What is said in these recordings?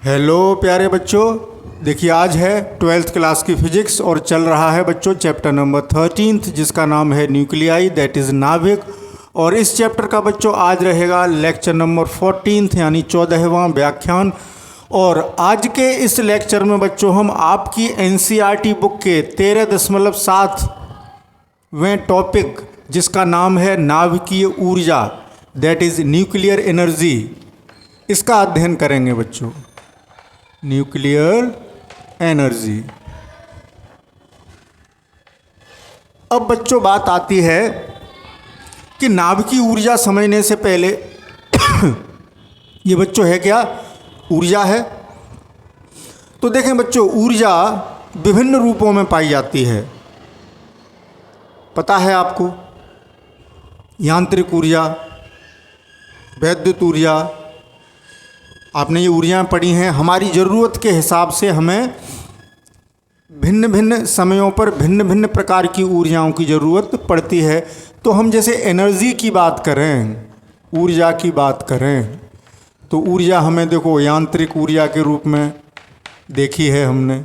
Hello प्यारे बच्चों, देखिए आज है 12th क्लास की फिजिक्स और चल रहा है बच्चों चैप्टर नंबर 13 जिसका नाम है न्यूक्लियाई दैट इज़ नाभिक। और इस चैप्टर का बच्चों आज रहेगा लेक्चर नंबर 14 यानी 14वां व्याख्यान। और आज के इस लेक्चर में बच्चों हम आपकी एनसीईआरटी बुक के 13.7वें टॉपिक जिसका नाम है नाभिकीय ऊर्जा दैट इज़ न्यूक्लियर एनर्जी, इसका अध्ययन करेंगे बच्चों। Nuclear energy. अब बच्चों बात आती है कि नाभिकीय ऊर्जा समझने से पहले ये बच्चों है क्या? ऊर्जा है। तो देखें बच्चों, ऊर्जा विभिन्न रूपों में पाई जाती है, पता है आपको। यांत्रिक ऊर्जा, वैद्युत ऊर्जा, आपने ये ऊर्जाएं पढ़ी हैं। हमारी ज़रूरत के हिसाब से हमें भिन्न भिन्न समयों पर भिन्न भिन्न प्रकार की ऊर्जाओं की ज़रूरत पड़ती है। तो हम जैसे एनर्जी की बात करें, ऊर्जा की बात करें, तो ऊर्जा हमें देखो यांत्रिक ऊर्जा के रूप में देखी है हमने।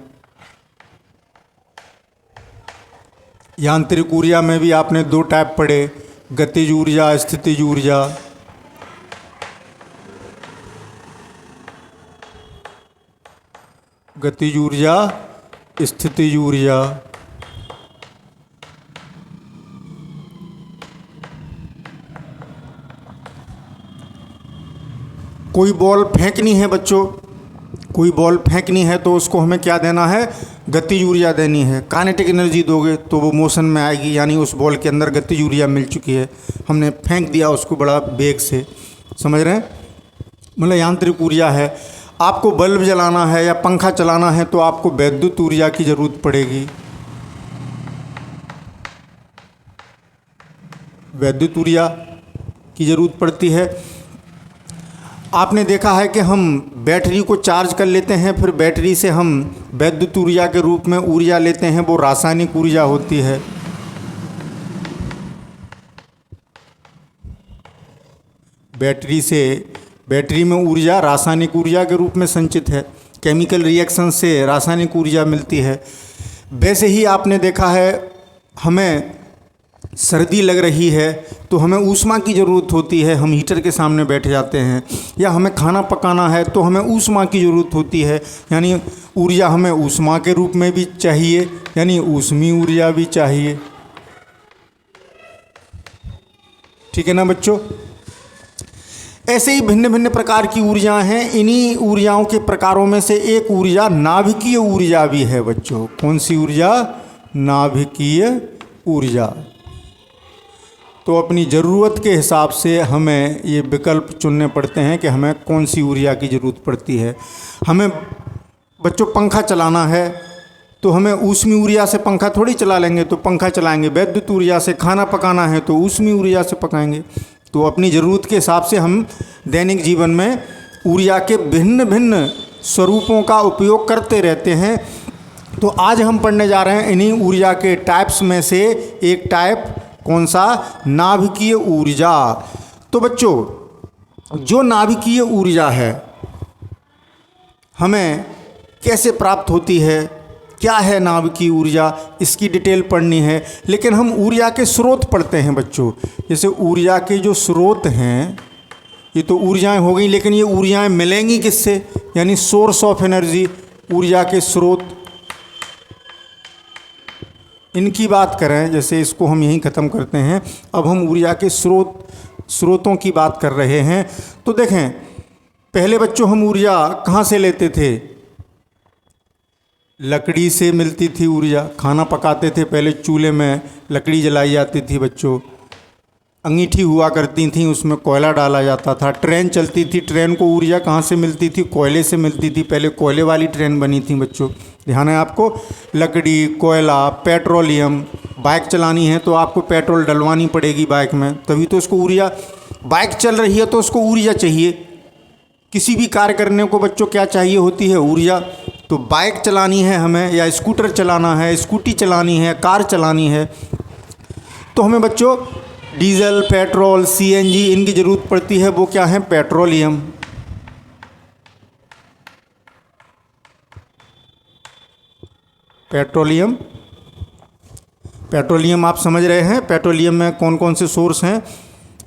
यांत्रिक ऊर्जा में भी आपने दो टाइप पढ़े, गतिज ऊर्जा, स्थितिज ऊर्जा। गतिज ऊर्जा, स्थितिज ऊर्जा। कोई बॉल फेंकनी है बच्चों, कोई बॉल फेंकनी है तो उसको हमें क्या देना है? गतिज ऊर्जा देनी है। काइनेटिक एनर्जी दोगे तो वो मोशन में आएगी, यानी उस बॉल के अंदर गतिज ऊर्जा मिल चुकी है, हमने फेंक दिया उसको बड़ा वेग से, समझ रहे हैं? मतलब यांत्रिक ऊर्जा है। आपको बल्ब जलाना है या पंखा चलाना है तो आपको वैद्युत ऊर्जा की ज़रूरत पड़ेगी। वैद्युत ऊर्जा की ज़रूरत पड़ती है। आपने देखा है कि हम बैटरी को चार्ज कर लेते हैं, फिर बैटरी से हम वैद्युत ऊर्जा के रूप में ऊर्जा लेते हैं, वो रासायनिक ऊर्जा होती है। बैटरी में ऊर्जा रासायनिक ऊर्जा के रूप में संचित है। केमिकल रिएक्शन से रासायनिक ऊर्जा मिलती है। वैसे ही आपने देखा है, हमें सर्दी लग रही है तो हमें ऊष्मा की ज़रूरत होती है, हम हीटर के सामने बैठ जाते हैं। या हमें खाना पकाना है तो हमें ऊष्मा की ज़रूरत होती है, यानी ऊर्जा हमें ऊष्मा के रूप में भी चाहिए, यानी ऊष्मीय ऊर्जा भी चाहिए। ठीक है ना बच्चों? ऐसे ही भिन्न भिन्न प्रकार की ऊर्जाएं हैं। इन्हीं ऊर्जाओं के प्रकारों में से एक ऊर्जा नाभिकीय ऊर्जा भी है बच्चों। कौन सी ऊर्जा? नाभिकीय ऊर्जा। तो अपनी ज़रूरत के हिसाब से हमें ये विकल्प चुनने पड़ते हैं कि हमें कौन सी ऊर्जा की ज़रूरत पड़ती है। हमें बच्चों पंखा चलाना है तो हमें ऊष्मीय ऊर्जा से पंखा थोड़ी चला लेंगे, तो पंखा चलाएंगे। वैद्युत ऊर्जा से खाना पकाना है तो ऊष्मीय ऊर्जा से पकाएंगे। तो अपनी ज़रूरत के हिसाब से हम दैनिक जीवन में ऊर्जा के भिन्न भिन्न स्वरूपों का उपयोग करते रहते हैं। तो आज हम पढ़ने जा रहे हैं इन्हीं ऊर्जा के टाइप्स में से एक टाइप, कौन सा? नाभिकीय ऊर्जा। तो बच्चों, जो नाभिकीय ऊर्जा है हमें कैसे प्राप्त होती है, क्या है नाभिकीय ऊर्जा, इसकी डिटेल पढ़नी है। लेकिन हम ऊर्जा के स्रोत पढ़ते हैं बच्चों। जैसे ऊर्जा के जो स्रोत हैं, ये तो ऊर्जाएं हो गई, लेकिन ये ऊर्जाएं मिलेंगी किससे? यानी सोर्स ऑफ एनर्जी, ऊर्जा के स्रोत, इनकी बात करें। जैसे इसको हम यहीं ख़त्म करते हैं। अब हम ऊर्जा के स्रोतों की बात कर रहे हैं। तो देखें, पहले बच्चों हम ऊर्जा कहाँ से लेते थे? लकड़ी से मिलती थी ऊर्जा। खाना पकाते थे, पहले चूल्हे में लकड़ी जलाई जाती थी बच्चों। अंगीठी हुआ करती थी, उसमें कोयला डाला जाता था। ट्रेन चलती थी, ट्रेन को ऊर्जा कहाँ से मिलती थी? कोयले से मिलती थी। पहले कोयले वाली ट्रेन बनी थी बच्चों, ध्यान है आपको। लकड़ी, कोयला, पेट्रोलियम। बाइक चलानी है तो आपको पेट्रोल डलवानी पड़ेगी बाइक में, तभी तो उसको ऊर्जा। बाइक चल रही है तो उसको ऊर्जा चाहिए। किसी भी कार्य करने को बच्चों क्या चाहिए होती है? ऊर्जा। तो बाइक चलानी है हमें, या स्कूटर चलाना है, स्कूटी चलानी है, कार चलानी है, तो हमें बच्चों डीजल, पेट्रोल, सीएनजी इनकी ज़रूरत पड़ती है। वो क्या है? पेट्रोलियम। पेट्रोलियम। पेट्रोलियम आप समझ रहे हैं, पेट्रोलियम में कौन कौन से सोर्स हैं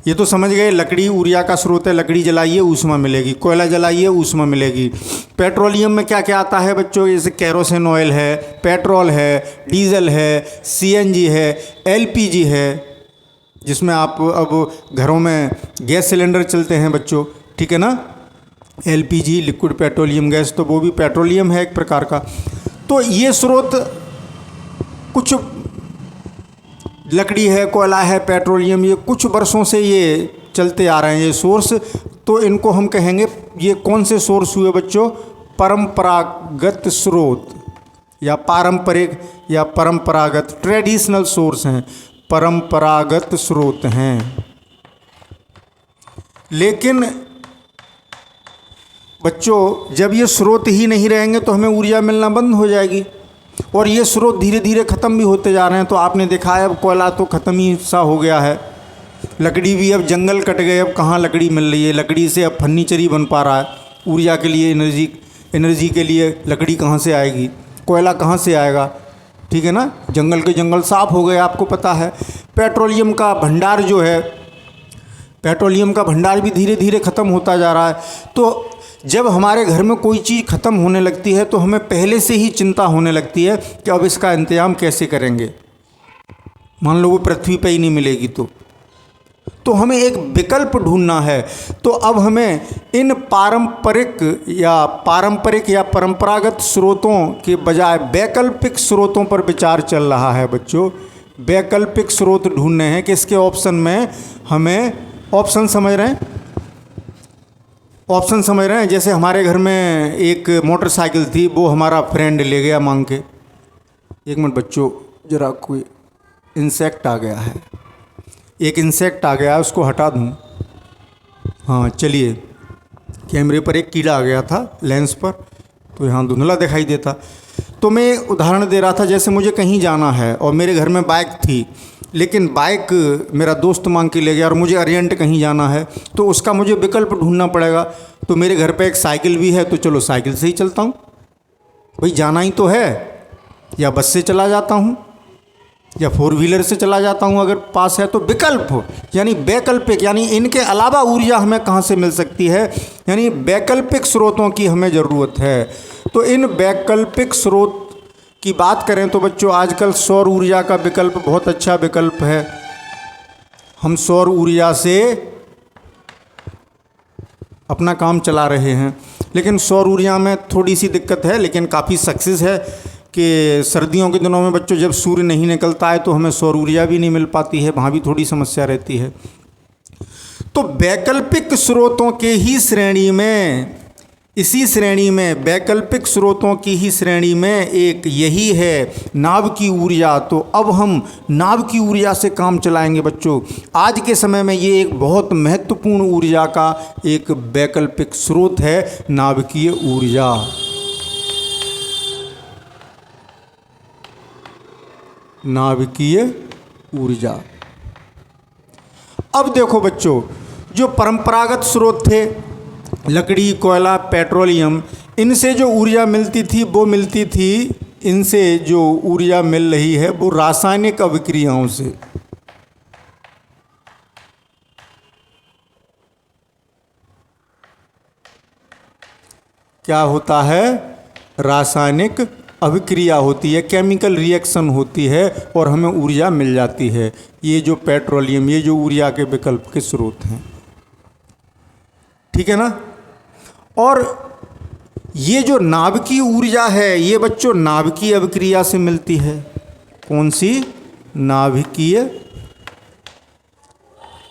ये तो समझ गए। लकड़ी ऊर्जा का स्रोत है, लकड़ी जलाइए ऊष्मा मिलेगी, कोयला जलाइए ऊष्मा मिलेगी। पेट्रोलियम में क्या क्या आता है बच्चों, जैसे कैरोसिन ऑयल है, पेट्रोल है, डीजल है, सीएनजी है, एलपीजी है, जिसमें आप अब घरों में गैस सिलेंडर चलते हैं बच्चों, ठीक है ना। एलपीजी लिक्विड पेट्रोलियम गैस, तो वो भी पेट्रोलियम है एक प्रकार का। तो ये स्रोत कुछ लकड़ी है, कोयला है, पेट्रोलियम, ये कुछ वर्षों से ये चलते आ रहे हैं ये सोर्स। तो इनको हम कहेंगे, ये कौन से सोर्स हुए बच्चों, परंपरागत स्रोत या पारंपरिक या परंपरागत, ट्रेडिशनल सोर्स हैं, परंपरागत स्रोत हैं। लेकिन बच्चों जब ये स्रोत ही नहीं रहेंगे तो हमें ऊर्जा मिलना बंद हो जाएगी, और ये स्रोत धीरे धीरे ख़त्म भी होते जा रहे हैं। तो आपने देखा है अब कोयला तो ख़त्म ही सा हो गया है, लकड़ी भी अब जंगल कट गए, अब कहाँ लकड़ी मिल रही है, लकड़ी से अब फर्नीचर ही बन पा रहा है। ऊर्जा के लिए, एनर्जी के लिए लकड़ी कहाँ से आएगी, कोयला कहाँ से आएगा, ठीक है ना। जंगल के जंगल साफ़ हो गए, आपको पता है। पेट्रोलियम का भंडार जो है, पेट्रोलियम का भंडार भी धीरे धीरे ख़त्म होता जा रहा है। तो जब हमारे घर में कोई चीज़ ख़त्म होने लगती है तो हमें पहले से ही चिंता होने लगती है कि अब इसका इंतज़ाम कैसे करेंगे। मान लो वो पृथ्वी पे ही नहीं मिलेगी तो हमें एक विकल्प ढूंढना है। तो अब हमें इन पारंपरिक या परंपरागत स्रोतों के बजाय वैकल्पिक स्रोतों पर विचार चल रहा है बच्चों। वैकल्पिक स्रोत ढूंढने हैं किसके ऑप्शन में, हमें ऑप्शन समझ रहे हैं, ऑप्शन समझ रहे हैं। जैसे हमारे घर में एक मोटरसाइकिल थी, वो हमारा फ्रेंड ले गया मांग के। एक मिनट बच्चों, ज़रा कोई इंसेक्ट आ गया है, एक इंसेक्ट आ गया है, उसको हटा दूँ। हाँ चलिए, कैमरे पर एक कीड़ा आ गया था लेंस पर, तो यहाँ धुंधला दिखाई देता। तो मैं उदाहरण दे रहा था, जैसे मुझे कहीं जाना है और मेरे घर में बाइक थी, लेकिन बाइक मेरा दोस्त मांग के ले गया और मुझे अर्जेंट कहीं जाना है, तो उसका मुझे विकल्प ढूंढना पड़ेगा। तो मेरे घर पे एक साइकिल भी है, तो चलो साइकिल से ही चलता हूँ, भाई जाना ही तो है। या बस से चला जाता हूँ या फोर व्हीलर से चला जाता हूँ अगर पास है। तो विकल्प हो, यानी वैकल्पिक, यानी इनके अलावा ऊर्जा हमें कहाँ से मिल सकती है, यानी वैकल्पिक स्रोतों की हमें ज़रूरत है। तो इन वैकल्पिक स्रोत की बात करें तो बच्चों आजकल सौर ऊर्जा का विकल्प बहुत अच्छा विकल्प है। हम सौर ऊर्जा से अपना काम चला रहे हैं, लेकिन सौर ऊर्जा में थोड़ी सी दिक्कत है, लेकिन काफ़ी सक्सेस है कि सर्दियों के दिनों में बच्चों जब सूर्य नहीं निकलता है तो हमें सौर ऊर्जा भी नहीं मिल पाती है, वहाँ भी थोड़ी समस्या रहती है। तो वैकल्पिक स्रोतों के ही श्रेणी में, इसी श्रेणी में, वैकल्पिक स्रोतों की ही श्रेणी में एक यही है नाभ की ऊर्जा। तो अब हम नाभ की ऊर्जा से काम चलाएंगे बच्चों। आज के समय में ये एक बहुत महत्वपूर्ण ऊर्जा का एक वैकल्पिक स्रोत है, नाभिकीय ऊर्जा। नाभिकीय ऊर्जा। अब देखो बच्चों, जो परंपरागत स्रोत थे, लकड़ी, कोयला, पेट्रोलियम, इनसे जो ऊर्जा मिलती थी वो मिलती थी, इनसे जो ऊर्जा मिल रही है वो रासायनिक अभिक्रियाओं से। क्या होता है, रासायनिक अभिक्रिया होती है, केमिकल रिएक्शन होती है और हमें ऊर्जा मिल जाती है। ये जो पेट्रोलियम, ये जो ऊर्जा के विकल्प के स्रोत हैं, ठीक है ना। और ये जो नाभिकीय ऊर्जा है ये बच्चों नाभिकीय अभिक्रिया से मिलती है। कौन सी, नाभिकीय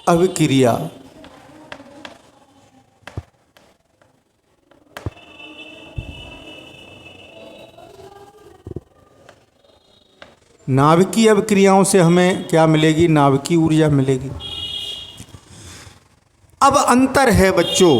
अभिक्रिया। नाभिकीय अभिक्रियाओं से हमें क्या मिलेगी, नाभिकीय ऊर्जा मिलेगी। अब अंतर है बच्चों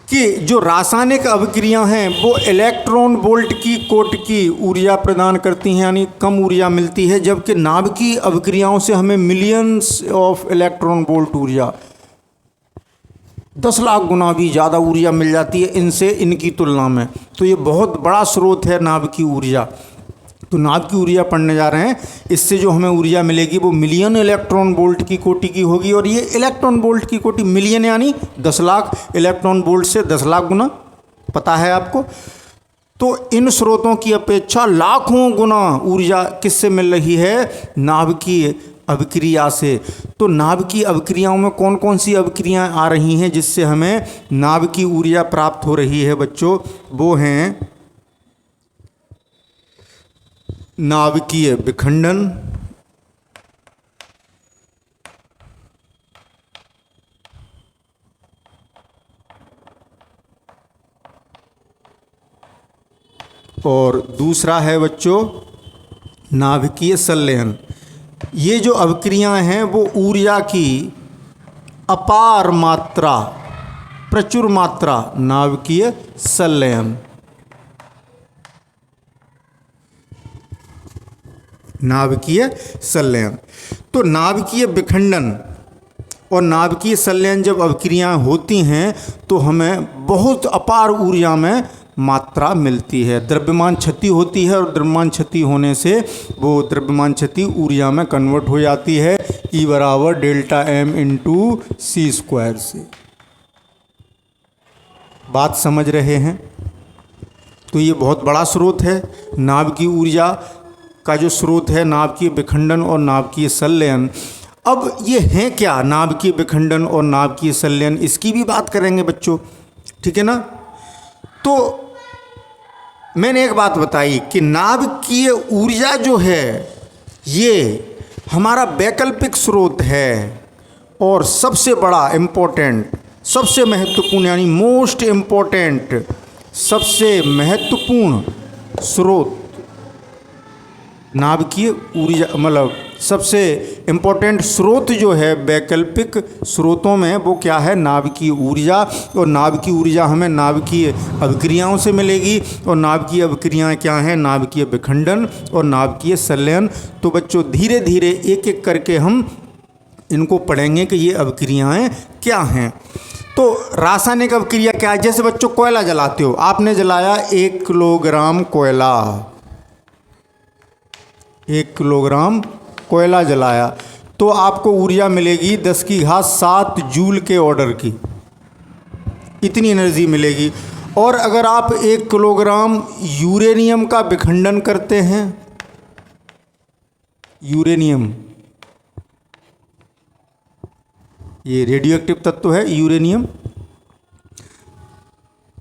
कि जो रासायनिक अभिक्रियाएं हैं वो इलेक्ट्रॉन वोल्ट की कोट की ऊर्जा प्रदान करती हैं, यानी कम ऊर्जा मिलती है, जबकि नाभिकीय अभिक्रियाओं से हमें मिलियंस ऑफ इलेक्ट्रॉन वोल्ट ऊर्जा, 10 लाख गुना भी ज़्यादा ऊर्जा मिल जाती है इनसे, इनकी तुलना में। तो ये बहुत बड़ा स्रोत है नाभिकीय ऊर्जा। तो नाभ की ऊर्जा पढ़ने जा रहे हैं। इससे जो हमें ऊर्जा मिलेगी वो मिलियन इलेक्ट्रॉन वोल्ट की कोटि की होगी। और ये इलेक्ट्रॉन वोल्ट की कोटि, मिलियन यानी 10 लाख, इलेक्ट्रॉन वोल्ट से 10 लाख गुना, पता है आपको। तो इन स्रोतों की अपेक्षा लाखों गुना ऊर्जा किससे मिल रही है? नाभ की अभिक्रिया से। तो नाभ की अभिक्रियाओं में कौन कौन सी अभिक्रियाएं आ रही हैं जिससे हमें नाभ की ऊर्जा प्राप्त हो रही है बच्चों? वो हैं नाभिकीय विखंडन, और दूसरा है बच्चों नाभिकीय संलयन। ये जो अभिक्रियाएं हैं वो ऊर्जा की अपार मात्रा, प्रचुर मात्रा, नाभिकीय संलयन। नाभिकीय संलयन। तो नाभिकीय विखंडन और नाभिकीय संलयन जब अभिक्रियाएं होती हैं तो हमें बहुत अपार ऊर्जा में मात्रा मिलती है। द्रव्यमान क्षति होती है और द्रव्यमान क्षति होने से वो द्रव्यमान क्षति ऊर्जा में कन्वर्ट हो जाती है E बराबर डेल्टा M इंटू सी स्क्वायर से। बात समझ रहे हैं? तो ये बहुत बड़ा स्रोत है नाभ की ऊर्जा का, जो स्रोत है नाभिकीय विखंडन और नाभिकीय संलयन। अब ये हैं क्या नाभिकीय विखंडन और नाभिकीय संलयन, इसकी भी बात करेंगे बच्चों, ठीक है ना। तो मैंने एक बात बताई कि नाभिकीय ऊर्जा जो है ये हमारा वैकल्पिक स्रोत है और सबसे बड़ा इम्पोर्टेंट, सबसे महत्वपूर्ण यानी मोस्ट इम्पोर्टेंट, सबसे महत्वपूर्ण स्रोत नाभिकीय ऊर्जा, मतलब सबसे इम्पोर्टेंट स्रोत जो है वैकल्पिक स्रोतों में वो क्या है? नाभिकीय ऊर्जा। और नाभिकीय ऊर्जा हमें नाभिकीय अभिक्रियाओं से मिलेगी और नाभिकीय अभिक्रियाएं क्या हैं? नाभिकीय विखंडन और नाभिकीय संलयन। तो बच्चों धीरे धीरे एक एक करके हम इनको पढ़ेंगे कि ये अभिक्रियाएं क्या हैं। तो रासायनिक अभिक्रिया क्या है? जैसे बच्चों कोयला जलाते हो, आपने जलाया 1 किलोग्राम कोयला, 1 किलोग्राम कोयला जलाया तो आपको ऊर्जा मिलेगी 10⁻7 जूल के ऑर्डर की, इतनी एनर्जी मिलेगी। और अगर आप 1 किलोग्राम यूरेनियम का विखंडन करते हैं, यूरेनियम ये रेडियोएक्टिव तत्व है यूरेनियम,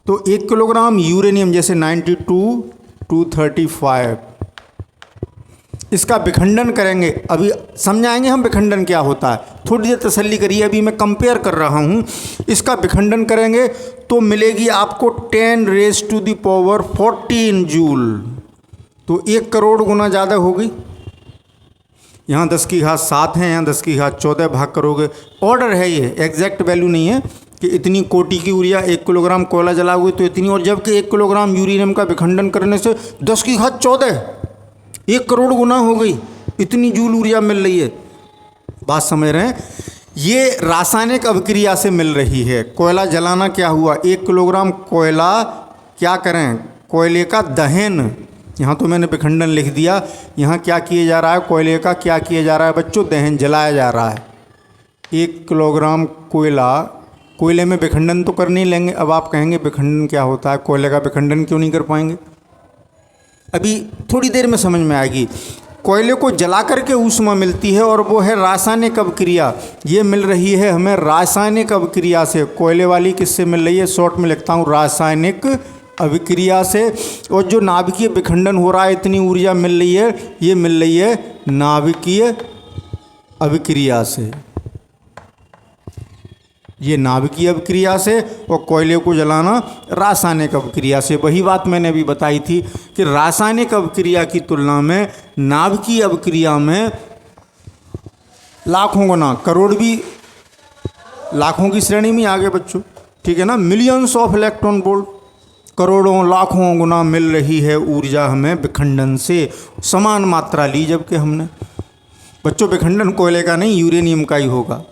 तो 1 किलोग्राम यूरेनियम जैसे 92 235 इसका विखंडन करेंगे। अभी समझाएंगे हम विखंडन क्या होता है, थोड़ी देर तसल्ली करिए, अभी मैं कंपेयर कर रहा हूँ। इसका विखंडन करेंगे तो मिलेगी आपको 10⁻14 जूल, तो 1 करोड़ गुना ज़्यादा होगी। यहाँ 10⁻7 है, यहाँ 10⁻14 भाग करोगे, ऑर्डर है ये, एग्जैक्ट वैल्यू नहीं है कि इतनी कोटि की ऊर्जा 1 किलोग्राम कोयला जलाओगे तो इतनी, और जबकि 1 किलोग्राम यूरेनियम का विखंडन करने से 10⁻14 1 करोड़ गुना हो गई, इतनी जूल ऊर्जा मिल रही है। बात समझ रहे हैं? ये रासायनिक अभिक्रिया से मिल रही है। कोयला जलाना क्या हुआ? 1 किलोग्राम कोयला क्या करें? कोयले का दहन, यहाँ तो मैंने विखंडन लिख दिया, यहाँ क्या किया जा रहा है? कोयले का क्या किया जा रहा है बच्चों? दहन, जलाया जा रहा है। 1 किलोग्राम कोयला, कोयले में विखंडन तो कर नहीं लेंगे। अब आप कहेंगे विखंडन क्या होता है, कोयले का विखंडन क्यों नहीं कर पाएंगे? अभी थोड़ी देर में समझ में आएगी। कोयले को जला करके ऊष्मा मिलती है और वो है रासायनिक अभिक्रिया। ये मिल रही है हमें रासायनिक अभिक्रिया से। कोयले वाली किससे मिल रही है? शॉर्ट में लिखता हूँ रासायनिक अभिक्रिया से। और जो नाभिकीय विखंडन हो रहा है, इतनी ऊर्जा मिल रही है, ये मिल रही है नाभिकीय अभिक्रिया से। ये नाभिकीय अभिक्रिया से, और कोयले को जलाना रासायनिक अभिक्रिया से। वही बात मैंने अभी बताई थी कि रासायनिक अभिक्रिया की तुलना में नाभिकीय अभिक्रिया में लाखों गुना, करोड़ भी लाखों की श्रेणी में आगे बच्चों, ठीक है ना। मिलियंस ऑफ इलेक्ट्रॉन वोल्ट, करोड़ों लाखों गुना मिल रही है ऊर्जा हमें विखंडन से। समान मात्रा ली जबकि हमने। बच्चों विखंडन कोयले का नहीं, यूरेनियम का ही होगा,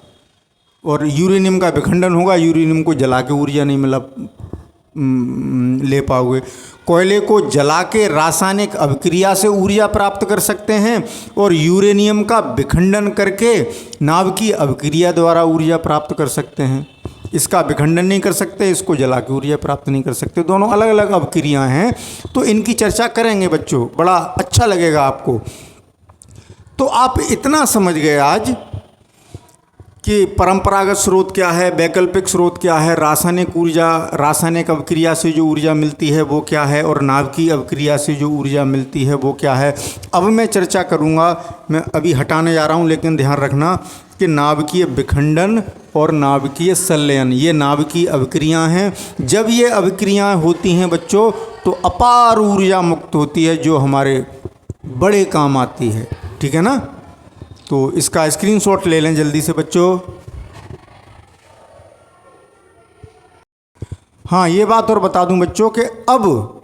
और यूरेनियम का विखंडन होगा, यूरेनियम को जला के ऊर्जा नहीं मिला, ले पाओगे। कोयले को जला के रासायनिक अभिक्रिया से ऊर्जा प्राप्त कर सकते हैं और यूरेनियम का विखंडन करके नाभिकीय अभिक्रिया द्वारा ऊर्जा प्राप्त कर सकते हैं। इसका विखंडन नहीं कर सकते, इसको जला के ऊर्जा प्राप्त नहीं कर सकते। दोनों अलग अलग अभिक्रियाएं हैं, तो इनकी चर्चा करेंगे बच्चों, बड़ा अच्छा लगेगा आपको। तो आप इतना समझ गए आज कि परंपरागत स्रोत क्या है, वैकल्पिक स्रोत क्या है, रासायनिक ऊर्जा, रासायनिक अभिक्रिया से जो ऊर्जा मिलती है वो क्या है, और नाभिकीय अभिक्रिया से जो ऊर्जा मिलती है वो क्या है। अब मैं चर्चा करूँगा, मैं अभी हटाने जा रहा हूँ, लेकिन ध्यान रखना कि नाभिकीय विखंडन और नाभिकीय संलयन ये नाभिकीय अभिक्रियाएँ हैं। जब ये अभिक्रियाएँ होती हैं बच्चों तो अपार ऊर्जा मुक्त होती है जो हमारे बड़े काम आती है। ठीक है ना, तो इसका स्क्रीनशॉट ले लें जल्दी से बच्चों। हाँ, ये बात और बता दूं बच्चों कि अब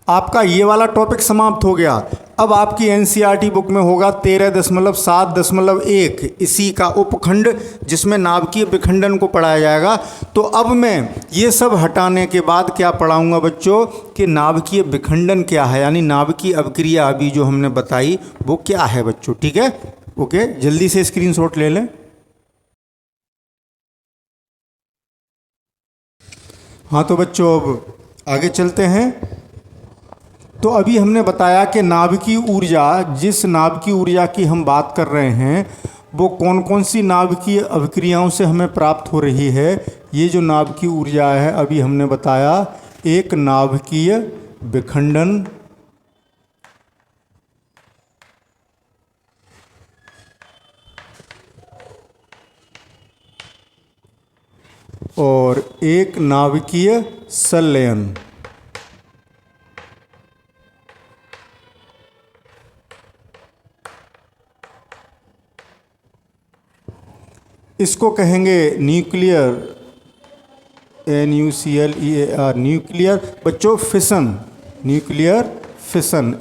आपका ये वाला टॉपिक समाप्त हो गया। अब आपकी एनसीईआरटी बुक में होगा 13.7.1 इसी का उपखंड जिसमें नाभिकीय विखंडन को पढ़ाया जाएगा। तो अब मैं ये सब हटाने के बाद क्या पढ़ाऊंगा बच्चों कि नाभिकीय विखंडन क्या है, यानी नाभिकीय अभिक्रिया अभी जो हमने बताई वो क्या है बच्चों। ठीक है, ओके, जल्दी से स्क्रीनशॉट ले लें। हाँ तो बच्चों अब आगे चलते हैं। तो अभी हमने बताया कि नाभिकीय ऊर्जा, जिस नाभिकीय ऊर्जा की हम बात कर रहे हैं वो कौन कौन सी नाभिकीय अभिक्रियाओं से हमें प्राप्त हो रही है। ये जो नाभिकीय ऊर्जा है अभी हमने बताया, एक नाभिकीय विखंडन, और एक नाभिकीय संलयन। इसको कहेंगे न्यूक्लियर, NUCLEAR, न्यूक्लियर बच्चों फिशन, न्यूक्लियर फिशन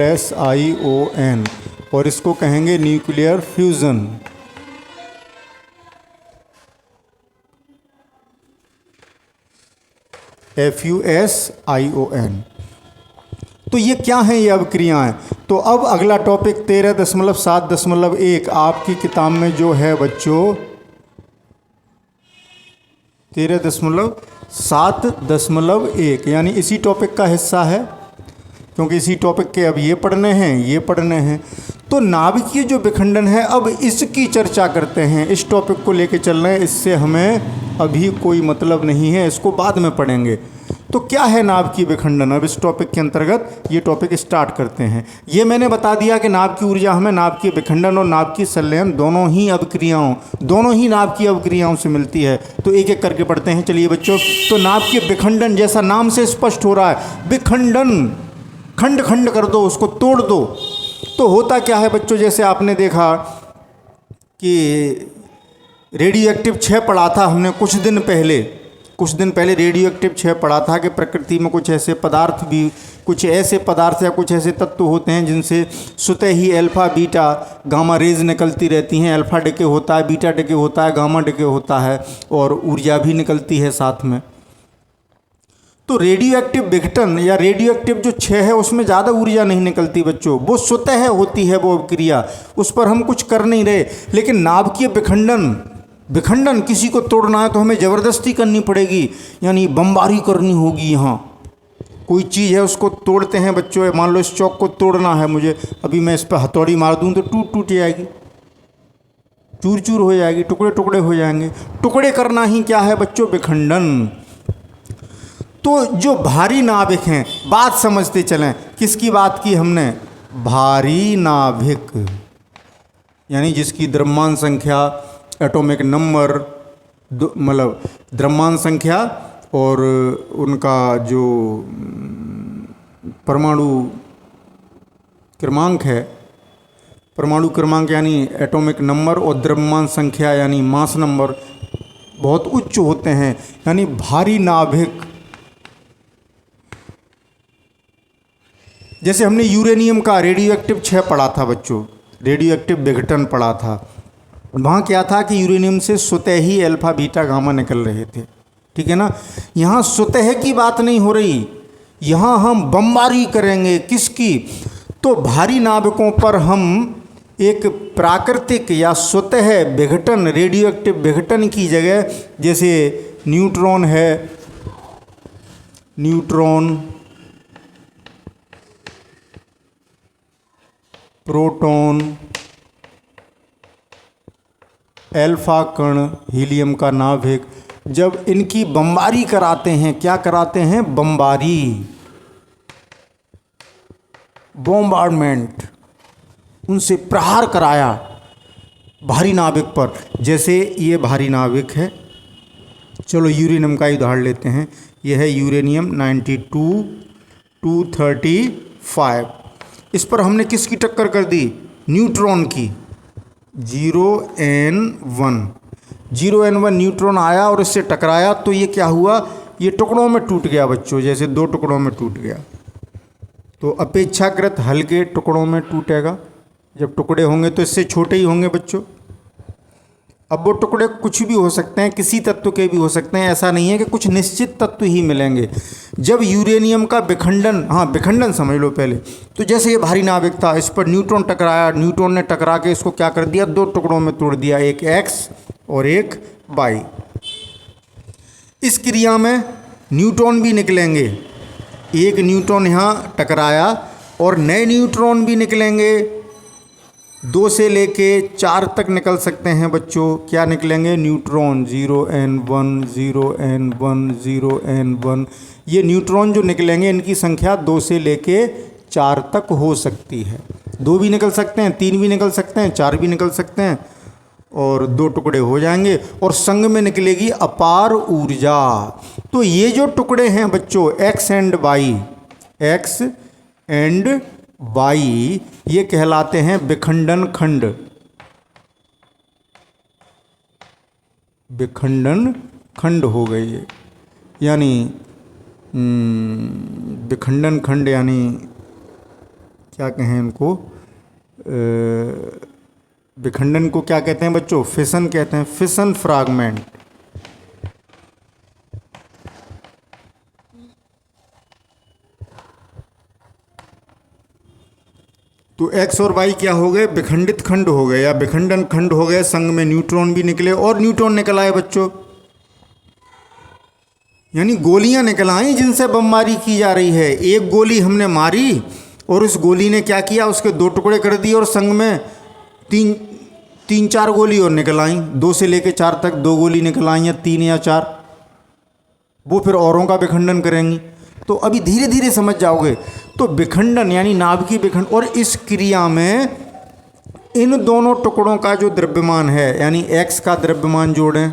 FISSION, और इसको कहेंगे न्यूक्लियर फ्यूज़न। FUSION। तो ये क्या हैं ये अभिक्रियाएँ। तो अब अगला टॉपिक 13.7.1 आपकी किताब में जो है बच्चों 13.7.1 यानी इसी टॉपिक का हिस्सा है, क्योंकि इसी टॉपिक के अब ये पढ़ने हैं, ये पढ़ने हैं। तो नाभिकीय जो विखंडन है अब इसकी चर्चा करते हैं, इस टॉपिक को लेके चल रहे हैं, इससे हमें अभी कोई मतलब नहीं है, इसको बाद में पढ़ेंगे। तो क्या है नाभिकीय विखंडन, अब इस टॉपिक के अंतर्गत ये टॉपिक स्टार्ट करते हैं। ये मैंने बता दिया कि नाभिकीय ऊर्जा हमें नाभिकीय विखंडन और नाभिकीय संलयन दोनों ही नाभिकीय अभिक्रियाओं से मिलती है। तो एक एक करके पढ़ते हैं, चलिए बच्चों। तो नाभिकीय विखंडन जैसा नाम से स्पष्ट हो रहा है, विखंडन, खंड खंड कर दो, उसको तोड़ दो। तो होता क्या है बच्चों, जैसे आपने देखा कि रेडियो एक्टिव 6 पढ़ा था हमने कुछ दिन पहले रेडियो एक्टिव 6 पढ़ा था कि प्रकृति में कुछ ऐसे पदार्थ या कुछ ऐसे तत्व होते हैं जिनसे स्वतः ही अल्फा बीटा गामा रेज निकलती रहती हैं। अल्फा डिके होता है, बीटा डिके होता है, गामा डिके होता है, और ऊर्जा भी निकलती है साथ में। तो रेडियो एक्टिव विघटन या रेडियो एक्टिव जो 6 है उसमें ज़्यादा ऊर्जा नहीं निकलती बच्चों, वो स्वतः होती है वो अभिक्रिया, उस पर हम कुछ कर नहीं रहे। लेकिन नाभिकीय विखंडन किसी को तोड़ना है तो हमें ज़बरदस्ती करनी पड़ेगी, यानी बमबारी करनी होगी। यहाँ कोई चीज़ है उसको तोड़ते हैं बच्चों, मान लो इस चौक को तोड़ना है मुझे, अभी मैं इस पर हथौड़ी मार दूँ तो टूट जाएगी, चूर चूर हो जाएगी, टुकड़े टुकड़े हो जाएंगे। टुकड़े करना ही क्या है बच्चों, विखंडन। तो जो भारी नाभिक हैं, बात समझते चलें, किसकी बात की हमने, भारी नाभिक, यानी जिसकी द्रव्यमान संख्या, एटॉमिक नंबर, मतलब द्रव्यमान संख्या और उनका जो परमाणु क्रमांक है, परमाणु क्रमांक यानी एटॉमिक नंबर, और द्रव्यमान संख्या यानी मास नंबर बहुत उच्च होते हैं, यानी भारी नाभिक। जैसे हमने यूरेनियम का रेडियो एक्टिव 6 पढ़ा था बच्चों, रेडियो एक्टिव विघटन पढ़ा था। वहाँ क्या था कि यूरेनियम से स्वतः ही अल्फा बीटा गामा निकल रहे थे। ठीक है ना। यहाँ स्वतः की बात नहीं हो रही, यहाँ हम बमबारी करेंगे किसकी, तो भारी नाभिकों पर हम एक प्राकृतिक या स्वतः विघटन, रेडियोएक्टिव विघटन की जगह, जैसे न्यूट्रॉन है, न्यूट्रॉन, प्रोटॉन, अल्फा कण, हीलियम का नाभिक, जब इनकी बमबारी कराते हैं, क्या कराते हैं, बमबारी, बॉम्बार्डमेंट, उनसे प्रहार कराया भारी नाभिक पर। जैसे ये भारी नाभिक है, चलो यूरेनियम का ही उदाहरण लेते हैं, यह है यूरेनियम 92 235। इस पर हमने किसकी टक्कर कर दी, न्यूट्रॉन की, 0n1 न्यूट्रॉन आया और इससे टकराया, तो ये क्या हुआ, ये टुकड़ों में टूट गया बच्चों, जैसे 2 टुकड़ों में टूट गया। तो अपेक्षाकृत हल्के टुकड़ों में टूटेगा, जब टुकड़े होंगे तो इससे छोटे ही होंगे बच्चों। अब वो टुकड़े कुछ भी हो सकते हैं, किसी तत्व के भी हो सकते हैं, ऐसा नहीं है कि कुछ निश्चित तत्व ही मिलेंगे। जब यूरेनियम का विखंडन, हाँ विखंडन समझ लो पहले, तो जैसे ये भारी नाभिक था, इस पर न्यूट्रॉन टकराया, न्यूट्रॉन ने टकरा के इसको क्या कर दिया, 2 टुकड़ों में तोड़ दिया, एक एक्स और एक वाई। इस क्रिया में न्यूट्रॉन भी निकलेंगे, एक न्यूट्रॉन यहाँ टकराया और नए न्यूट्रॉन भी निकलेंगे, 2 से लेके 4 तक निकल सकते हैं बच्चों। क्या निकलेंगे, न्यूट्रॉन, 0n1 0n1 0n1। ये न्यूट्रॉन जो निकलेंगे इनकी संख्या 2 से लेके 4 तक हो सकती है। 2 भी निकल सकते हैं, 3 भी निकल सकते हैं, 4 भी निकल सकते हैं, और 2 टुकड़े हो जाएंगे और संग में निकलेगी अपार ऊर्जा। तो ये जो टुकड़े हैं बच्चों, एक्स एंड वाई, ये कहलाते हैं विखंडन खंड। विखंडन खंड हो गए ये, यानी विखंडन खंड, यानी क्या कहें इनको, विखंडन को क्या कहते हैं बच्चों, फिशन कहते हैं, फिशन फ्रैगमेंट। तो एक्स और वाई क्या हो गए, विखंडित खंड हो गए या विखंडन खंड हो गए। संग में न्यूट्रॉन भी निकले और न्यूट्रॉन निकल आए बच्चों, यानी गोलियां निकल आई जिनसे बमबारी की जा रही है। एक गोली हमने मारी और उस गोली ने क्या किया, उसके 2 टुकड़े कर दिए और संग में 3-4 गोली और निकल आई, 2 से लेके 4 तक 2 गोली निकल आई या 3 या 4, वो फिर औरों का विखंडन करेंगी। तो अभी धीरे धीरे समझ जाओगे। तो विखंडन यानी नाभिकीय विखंडन, और इस क्रिया में इन दोनों टुकड़ों का जो द्रव्यमान है, यानी एक्स का द्रव्यमान जोड़ें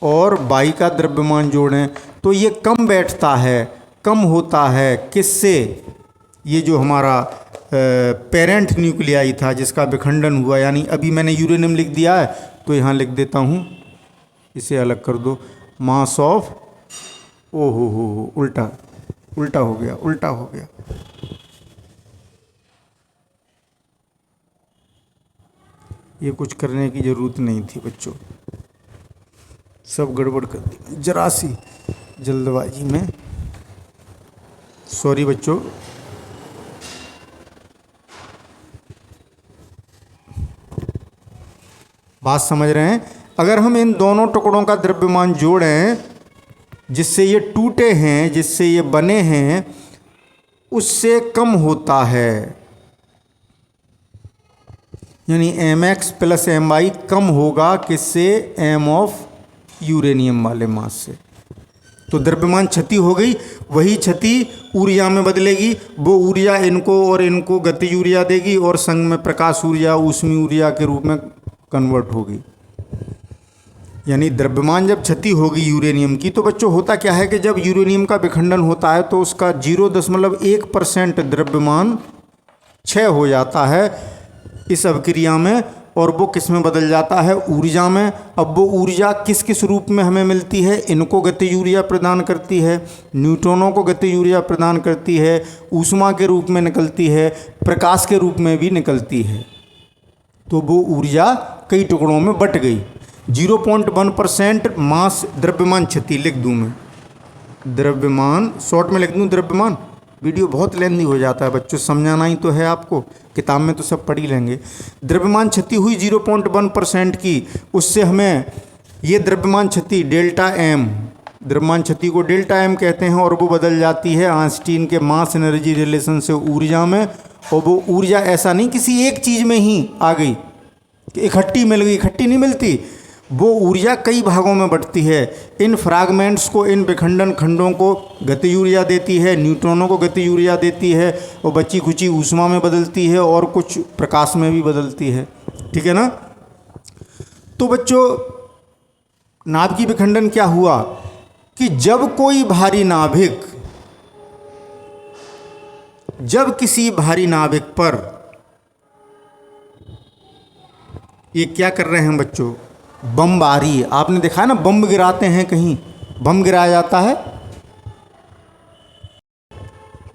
और वाई का द्रव्यमान जोड़ें, तो ये कम बैठता है, कम होता है किससे, ये जो हमारा पेरेंट न्यूक्लियाई था जिसका विखंडन हुआ, यानी अभी मैंने यूरेनियम लिख दिया है तो यहाँ लिख देता हूँ, इसे अलग कर दो, मास ऑफ, ओ हो उल्टा हो गया। ये कुछ करने की ज़रूरत नहीं थी बच्चों, सब गड़बड़ कर दी जरा सी जल्दबाजी में, सॉरी बच्चों। बात समझ रहे हैं। अगर हम इन दोनों टुकड़ों का द्रव्यमान जोड़ें, जिससे ये टूटे हैं, जिससे ये बने हैं, उससे कम होता है, यानी mx + my कम होगा किससे, m ऑफ यूरेनियम वाले मास से। तो द्रव्यमान क्षति हो गई, वही क्षति ऊर्जा में बदलेगी, वो ऊर्जा इनको और इनको गति ऊर्जा देगी और संग में प्रकाश ऊर्जा, ऊष्मीय ऊर्जा के रूप में कन्वर्ट होगी। यानी द्रव्यमान जब क्षति होगी यूरेनियम की, तो बच्चों होता क्या है कि जब यूरेनियम का विखंडन होता है तो उसका 0.1% द्रव्यमान क्षय हो जाता है इस अभिक्रिया में, और वो किस में बदल जाता है, ऊर्जा में। अब वो ऊर्जा किस किस रूप में हमें मिलती है, इनको गति ऊर्जा प्रदान करती है, न्यूट्रॉनों को गति ऊर्जा प्रदान करती है, ऊष्मा के रूप में निकलती है, प्रकाश के रूप में भी निकलती है। तो वो ऊर्जा कई टुकड़ों में बट गई। 0.1% मास द्रव्यमान क्षति लिख दूं मैं, द्रव्यमान शॉर्ट में लिख दूं द्रव्यमान, वीडियो बहुत लेंदी हो जाता है बच्चों, समझाना ही तो है आपको, किताब में तो सब पढ़ ही लेंगे। द्रव्यमान क्षति हुई 0.1% की, उससे हमें ये द्रव्यमान क्षति डेल्टा एम, द्रव्यमान क्षति को डेल्टा एम कहते हैं, और वो बदल जाती है आइंस्टीन के मास एनर्जी रिलेशन से ऊर्जा में। और वो ऊर्जा ऐसा नहीं किसी एक चीज़ में ही आ गई कि इकट्ठी मिल गई, इकट्ठी नहीं मिलती, वो ऊर्जा कई भागों में बढ़ती है। इन फ्रैगमेंट्स को, इन विखंडन खंडों को गति ऊर्जा देती है, न्यूट्रॉनों को गति ऊर्जा देती है, और बची खुची ऊष्मा में बदलती है, और कुछ प्रकाश में भी बदलती है। ठीक है ना। तो बच्चों नाभिकीय विखंडन क्या हुआ कि जब कोई भारी नाभिक, जब किसी भारी नाभिक पर, ये क्या कर रहे हैं बच्चों, बमबारी, आपने देखा है ना बम गिराते हैं, कहीं बम गिराया जाता है,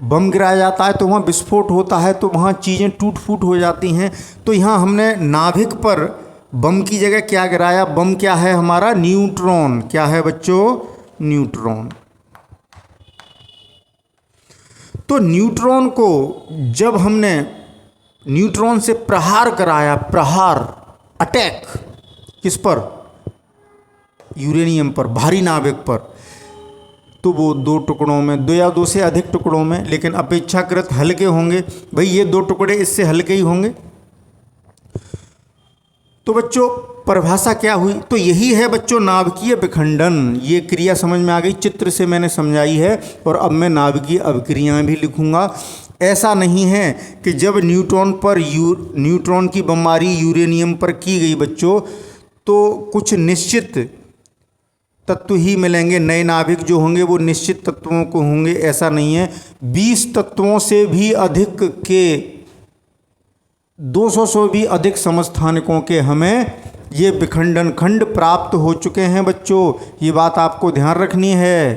बम गिराया जाता है तो वहाँ विस्फोट होता है, तो वहाँ चीज़ें टूट फूट हो जाती हैं। तो यहाँ हमने नाभिक पर बम की जगह क्या गिराया, बम क्या है हमारा, न्यूट्रॉन। क्या है बच्चों, न्यूट्रॉन। तो न्यूट्रॉन को जब हमने न्यूट्रॉन से प्रहार कराया, प्रहार, अटैक, किस पर, यूरेनियम पर, भारी नाभिक पर, तो वो दो टुकड़ों में, दो या दो से अधिक टुकड़ों में, लेकिन अपेक्षाकृत हल्के होंगे। भाई ये दो टुकड़े इससे हल्के ही होंगे। तो बच्चों परिभाषा क्या हुई, तो यही है बच्चों नाभिकीय विखंडन। ये क्रिया समझ में आ गई, चित्र से मैंने समझाई है, और अब मैं नाभिकीय अभिक्रियाएं भी लिखूंगा। ऐसा नहीं है कि जब न्यूट्रॉन पर न्यूट्रॉन की बमबारी यूरेनियम पर की गई बच्चों, तो कुछ निश्चित तत्व ही मिलेंगे, नए नाभिक जो होंगे वो निश्चित तत्वों को होंगे, ऐसा नहीं है। 20 तत्वों से भी अधिक के, 200 से भी अधिक समस्थानिकों के हमें ये विखंडन खंड प्राप्त हो चुके हैं बच्चों, ये बात आपको ध्यान रखनी है।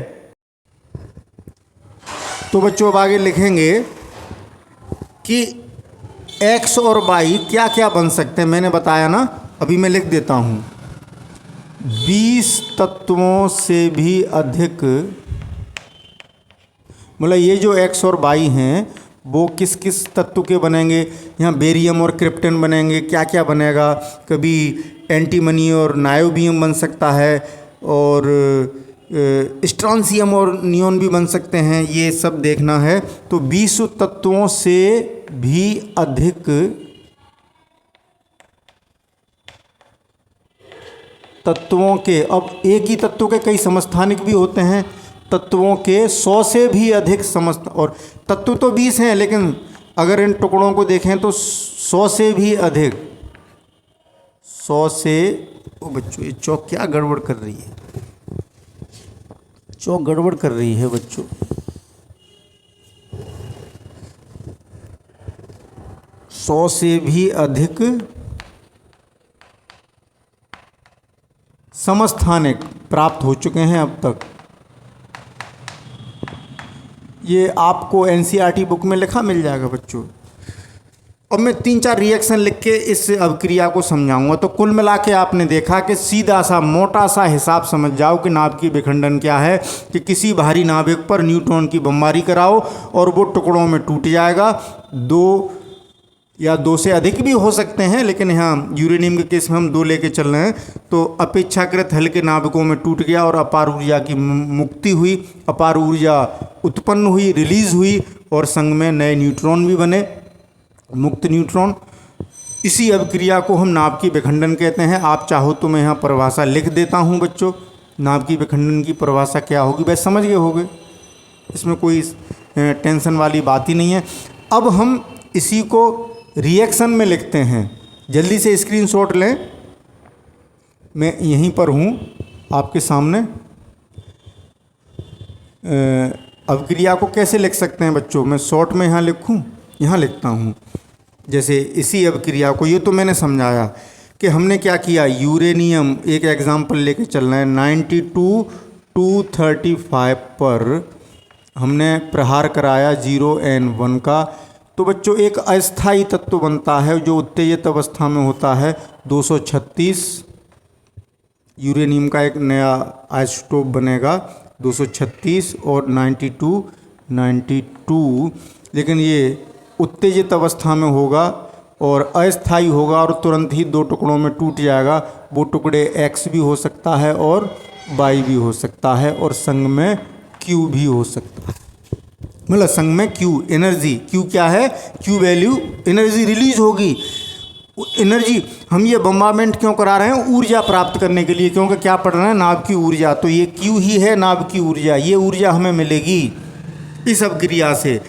तो बच्चों अब आगे लिखेंगे कि x और y क्या क्या बन सकते हैं, मैंने बताया ना, अभी मैं लिख देता हूँ। 20 तत्वों से भी अधिक, मतलब ये जो x और y हैं वो किस किस तत्व के बनेंगे, यहाँ बेरियम और क्रिप्टन बनेंगे, क्या क्या बनेगा, कभी एंटीमनी और नायोबियम बन सकता है, और स्ट्रॉन्सियम और नियोन भी बन सकते हैं, ये सब देखना है। तो 20 तत्वों से भी अधिक तत्वों के, अब एक ही तत्व के कई समस्थानिक भी होते हैं, तत्वों के 100 से भी अधिक समस्त, और तत्व तो 20 हैं, लेकिन अगर इन टुकड़ों को देखें तो 100 से भी अधिक, 100 से, ओ बच्चों ये चौक क्या गड़बड़ कर रही है, चौक गड़बड़ कर रही है बच्चों। सौ से भी अधिक समस्थानिक प्राप्त हो चुके हैं अब तक। ये आपको एनसीईआरटी बुक में लिखा मिल जाएगा बच्चों। अब मैं 3-4 रिएक्शन लिख के इस अभिक्रिया को समझाऊंगा। तो कुल मिला के आपने देखा कि सीधा सा मोटा सा हिसाब समझ जाओ कि नाभिकीय विखंडन क्या है, कि किसी भारी नाभिक पर न्यूट्रॉन की बमबारी कराओ और वो टुकड़ों में टूट जाएगा। 2 या 2 से अधिक भी हो सकते हैं, लेकिन यहाँ यूरेनियम के केस में हम 2 लेके चल रहे हैं। तो अपेक्षाकृत हल्के नाभिकों में टूट गया और अपार ऊर्जा की मुक्ति हुई, अपार ऊर्जा उत्पन्न हुई, रिलीज हुई, और संग में नए न्यूट्रॉन भी बने, मुक्त न्यूट्रॉन। इसी अभिक्रिया को हम नाभिकीय विखंडन कहते हैं। आप चाहो तो मैं यहाँ परिभाषा लिख देता हूँ बच्चों, नाभिकीय विखंडन की परिभाषा क्या होगी, वैसे समझ गए होगे, इसमें कोई टेंशन वाली बात ही नहीं है। अब हम इसी को रिएक्शन में लिखते हैं। जल्दी से स्क्रीनशॉट लें, मैं यहीं पर हूँ आपके सामने। अभिक्रिया को कैसे लिख सकते हैं बच्चों, मैं शॉर्ट में यहाँ लिखूँ, यहाँ लिखता हूँ। जैसे इसी अभिक्रिया को, ये तो मैंने समझाया कि हमने क्या किया, यूरेनियम, एक एग्जाम्पल लेके चलना है, 92-235 पर हमने प्रहार कराया 0N1 का। तो बच्चों एक अस्थायी तत्व बनता है जो उत्तेजित अवस्था में होता है 236, यूरेनियम का एक नया आइसोटोप बनेगा 236 और 92, लेकिन ये उत्तेजित अवस्था में होगा और अस्थायी होगा और तुरंत ही 2 टुकड़ों में टूट जाएगा। वो टुकड़े X भी हो सकता है और Y भी हो सकता है और संग में Q भी हो सकता है। मतलब संग में Q एनर्जी, Q क्या है, Q वैल्यू एनर्जी रिलीज होगी। एनर्जी हम ये बम्बार्मेंट क्यों करा रहे हैं, ऊर्जा प्राप्त करने के लिए, क्योंकि क्या पढ़ रहे हैं, नाभ की ऊर्जा। तो ये Q ही है नाभ की ऊर्जा, ये ऊर्जा हमें मिलेगी इस अवक्रिया से।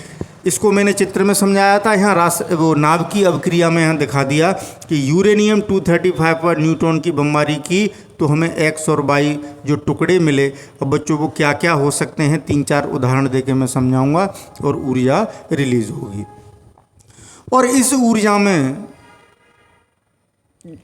इसको मैंने चित्र में समझाया था, यहाँ वो नाभ की अवक्रिया में यहाँ दिखा दिया कि यूरेनियम 235 पर न्यूट्रॉन की बमबारी की तो हमें X और Y जो टुकड़े मिले। अब बच्चों को क्या क्या हो सकते हैं 3-4 उदाहरण देके मैं समझाऊंगा और ऊर्जा रिलीज होगी। और इस ऊर्जा में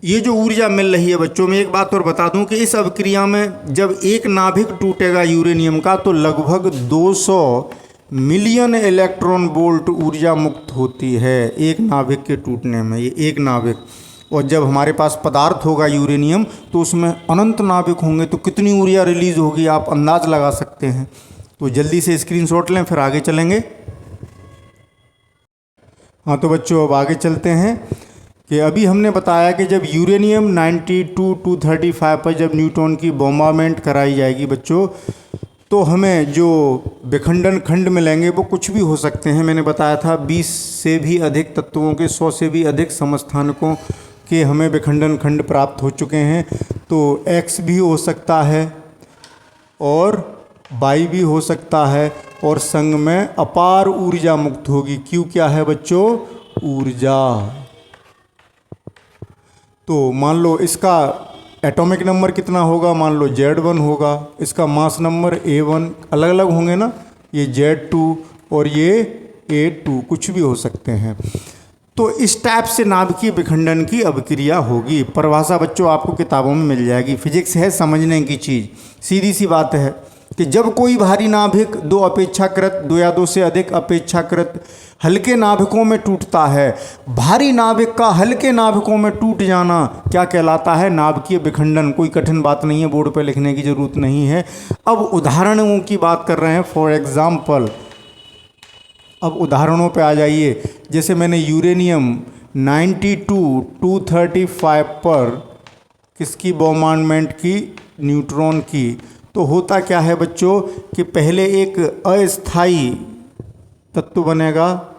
ये जो ऊर्जा मिल रही है बच्चों में, एक बात और बता दूं कि इस अवक्रिया में जब एक नाभिक टूटेगा यूरेनियम का तो लगभग 200 मिलियन इलेक्ट्रॉन वोल्ट ऊर्जा मुक्त होती है एक नाभिक के टूटने में, ये एक नाभिक। और जब हमारे पास पदार्थ होगा यूरेनियम तो उसमें अनंत नाभिक होंगे तो कितनी ऊर्जा रिलीज होगी आप अंदाज लगा सकते हैं। तो जल्दी से स्क्रीनशॉट लें, फिर आगे चलेंगे। हाँ तो बच्चों अब आगे चलते हैं कि अभी हमने बताया कि जब यूरेनियम 92-235 पर जब न्यूट्रॉन की बॉम्बार्मेंट कराई जाएगी बच्चों, तो हमें जो विखंडन खंड मिलेंगे वो कुछ भी हो सकते हैं। मैंने बताया था 20 से भी अधिक तत्वों के 100 से भी अधिक समस्थानिकों के हमें विखंडन खंड प्राप्त हो चुके हैं। तो X भी हो सकता है और Y भी हो सकता है और संग में अपार ऊर्जा मुक्त होगी। Q क्या है बच्चों, ऊर्जा। तो मान लो इसका एटॉमिक नंबर कितना होगा, मान लो Z1 होगा, इसका मास नंबर A1, अलग अलग होंगे ना, ये Z2 और ये A2 कुछ भी हो सकते हैं। तो इस टाइप से नाभिकीय विखंडन की अभिक्रिया होगी। परिभाषा बच्चों आपको किताबों में मिल जाएगी, फिजिक्स है समझने की चीज़। सीधी सी बात है कि जब कोई भारी नाभिक दो या दो से अधिक अपेक्षाकृत हल्के नाभिकों में टूटता है, भारी नाभिक का हल्के नाभिकों में टूट जाना क्या कहलाता है, नाभिकीय विखंडन। कोई कठिन बात नहीं है, बोर्ड पर लिखने की ज़रूरत नहीं है। अब उदाहरणों की बात कर रहे हैं, फॉर एग्ज़ाम्पल अब उदाहरणों पे आ जाइए। जैसे मैंने यूरेनियम 92-235 पर किसकी बॉम्बार्डमेंट की, न्यूट्रॉन की। तो होता क्या है बच्चों कि पहले एक अस्थाई तत्व बनेगा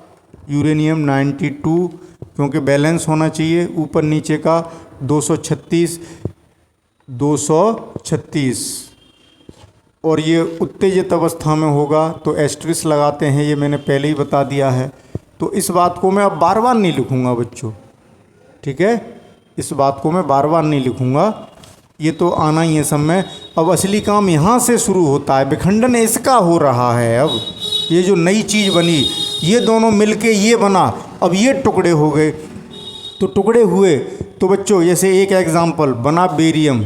यूरेनियम 92, क्योंकि बैलेंस होना चाहिए ऊपर नीचे का 236 और ये उत्तेजित अवस्था में होगा तो एस्ट्रिस लगाते हैं, ये मैंने पहले ही बता दिया है। तो इस बात को मैं अब बार बार नहीं लिखूँगा बच्चों, ठीक है, इस बात को मैं बार बार नहीं लिखूँगा, ये तो आना ही है सब में। अब असली काम यहाँ से शुरू होता है, विखंडन इसका हो रहा है। अब ये जो नई चीज़ बनी, ये दोनों मिलके ये बना, अब ये टुकड़े हो गए। तो टुकड़े हुए तो बच्चों जैसे एक एग्जाम्पल बना बेरियम,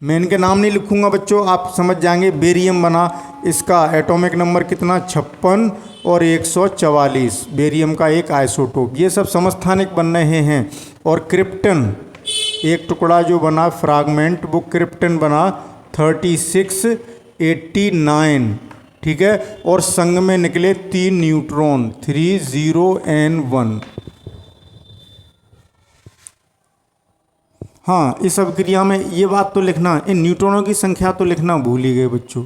मैं इनके नाम नहीं लिखूंगा बच्चों, आप समझ जाएंगे। बेरियम बना, इसका एटॉमिक नंबर कितना 56 और 144, बेरियम का एक आइसोटोप। ये सब समस्थानिक बन रहे हैं। और क्रिप्टन, एक टुकड़ा जो बना फ्रैगमेंट, वो क्रिप्टन बना 3689, ठीक है। और संग में निकले 3 न्यूट्रॉन 30N1। हाँ, इस अभिक्रिया में ये बात तो लिखना, इन न्यूट्रॉनों की संख्या तो लिखना भूल ही गए बच्चों,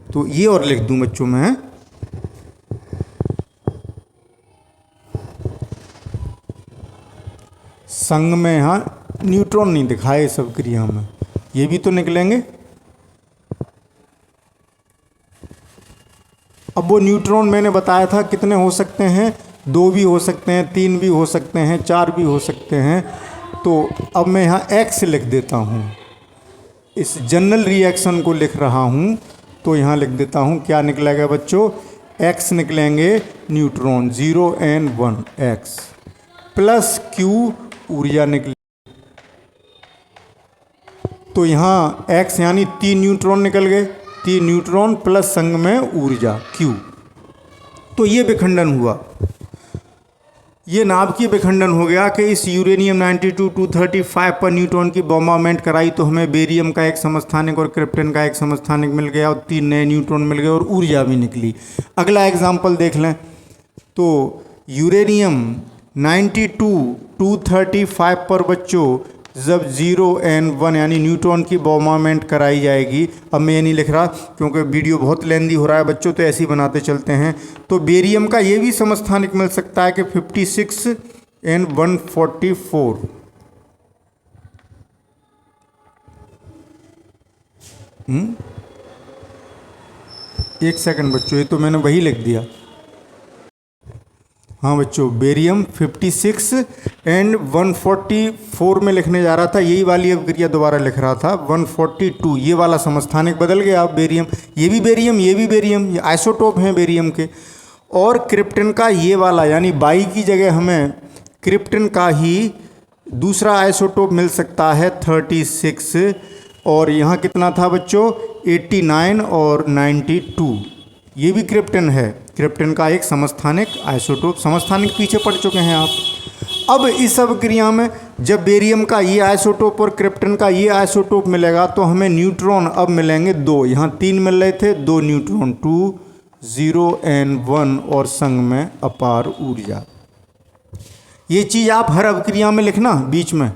तो ये और लिख दूं बच्चों मैं। संग में यहाँ न्यूट्रॉन नहीं दिखाए इस अभिक्रिया में, ये भी तो निकलेंगे। अब वो न्यूट्रॉन मैंने बताया था कितने हो सकते हैं, 2 भी हो सकते हैं, 3 भी हो सकते हैं, 4 भी हो सकते हैं। तो अब मैं यहाँ X लिख देता हूँ, इस जनरल रिएक्शन को लिख रहा हूँ, तो यहाँ लिख देता हूँ क्या निकलेगा बच्चों, X निकलेंगे neutron 0N1 X plus Q ऊर्जा निकले। तो यहाँ X यानी 3 न्यूट्रॉन निकल गए, 3 न्यूट्रॉन प्लस संग में ऊर्जा Q। तो ये विखंडन हुआ। ये नाभिकीय विखंडन हो गया कि इस यूरेनियम 92 235 पर न्यूट्रॉन की बॉम्बार्डमेंट कराई तो हमें बेरियम का एक समस्थानिक और क्रिप्टन का एक समस्थानिक मिल गया और 3 नए न्यूट्रॉन मिल गए और ऊर्जा भी निकली। अगला एग्जाम्पल देख लें तो यूरेनियम 92 235 पर बच्चों जब 0 and 1 यानी न्यूट्रॉन की बॉम्बार्डमेंट कराई जाएगी, अब मैं ये नहीं लिख रहा क्योंकि वीडियो बहुत लेंदी हो रहा है बच्चों, तो ऐसे ही बनाते चलते हैं। तो बेरियम का ये भी समस्थानिक मिल सकता है कि 56 and 144। एक सेकंड बच्चों, ये तो मैंने वही लिख दिया। हाँ बच्चों, बेरियम 56 and 144 में लिखने जा रहा था, यही वाली अभिक्रिया दोबारा लिख रहा था 142। ये वाला समस्थानिक बदल गया। अब बेरियम, ये भी बेरियम, ये भी बेरियम, ये आइसोटोप हैं बेरियम के। और क्रिप्टन का ये वाला यानी 22 की जगह हमें क्रिप्टन का ही दूसरा आइसोटोप मिल सकता है 36। और यहाँ कितना था बच्चों 89 और 92, ये भी क्रिप्टन है। क्रिप्टन का एक समस्थानिक आइसोटोप, समस्थानिक पीछे पढ़ चुके हैं आप। अब इस अभिक्रिया में जब बेरियम का ये आइसोटोप और क्रिप्टन का ये आइसोटोप मिलेगा तो हमें न्यूट्रॉन अब मिलेंगे 2। यहाँ 3 मिल रहे थे, 2 न्यूट्रॉन 2 0 and 1 और संग में अपार ऊर्जा। ये चीज़ आप हर अभिक्रिया में लिखना बीच में,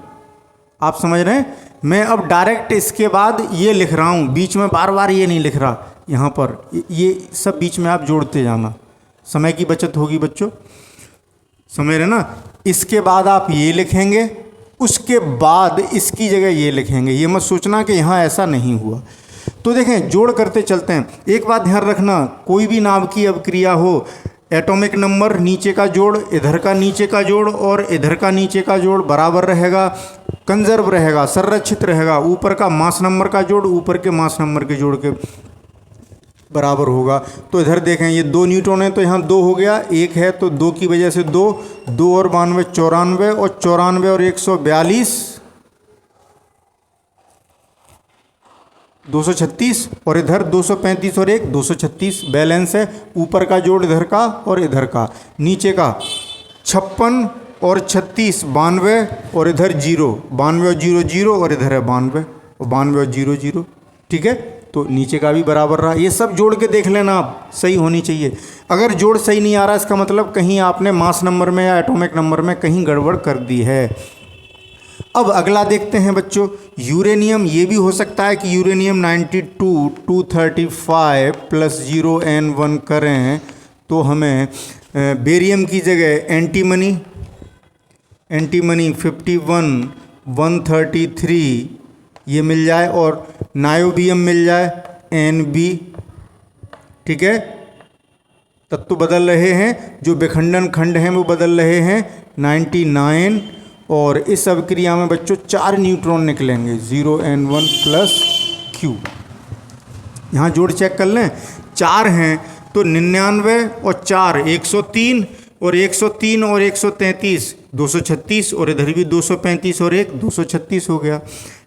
आप समझ रहे हैं। मैं अब डायरेक्ट इसके बाद ये लिख रहा हूँ, बीच में बार बार ये नहीं लिख रहा। यहाँ पर ये सब बीच में आप जोड़ते जाना, समय की बचत होगी बच्चों, समझ रहे ना। इसके बाद आप ये लिखेंगे, उसके बाद इसकी जगह ये लिखेंगे। ये मत सोचना कि यहाँ ऐसा नहीं हुआ। तो देखें, जोड़ करते चलते हैं। एक बात ध्यान रखना, कोई भी नाभिकीय अभिक्रिया हो, एटॉमिक नंबर नीचे का जोड़, इधर का नीचे का जोड़ और इधर का नीचे का जोड़ बराबर रहेगा, कंजर्व रहेगा, संरक्षित रहेगा। ऊपर का मास नंबर का जोड़ ऊपर के मास नंबर के जोड़ के बराबर होगा। तो इधर देखें, ये 2 न्यूट्रॉन है तो यहाँ 2 हो गया, 1 है तो 2 की वजह से 2, 2 और 92 94 और 94 और 142 236 और इधर 235 और 1 236 बैलेंस है। ऊपर का जोड़ इधर का और इधर का, नीचे का 56 और 36 92 और इधर 0 92 और 0 0 और इधर है 92 और 92 और 0 0, ठीक है। तो नीचे का भी बराबर रहा। ये सब जोड़ के देख लेना आप, सही होनी चाहिए। अगर जोड़ सही नहीं आ रहा इसका मतलब कहीं आपने मास नंबर में या एटॉमिक नंबर में कहीं गड़बड़ कर दी है। अब अगला देखते हैं बच्चों, यूरेनियम। ये भी हो सकता है कि यूरेनियम 92 235 प्लस 0 and 1 करें तो हमें बेरियम की जगह एंटीमनी 51 133 ये मिल जाए और नायोबियम मिल जाए Nb, ठीक है। तत्व बदल रहे हैं, जो विखंडन खंड हैं वो बदल रहे हैं 99। और इस अभिक्रिया में बच्चों 4 न्यूट्रॉन निकलेंगे 0 and 1 प्लस Q। यहाँ जोड़ चेक कर लें, 4 हैं तो 99 और 4 103 और 103 और 133 236 और इधर भी 235 और 1 236 हो गया।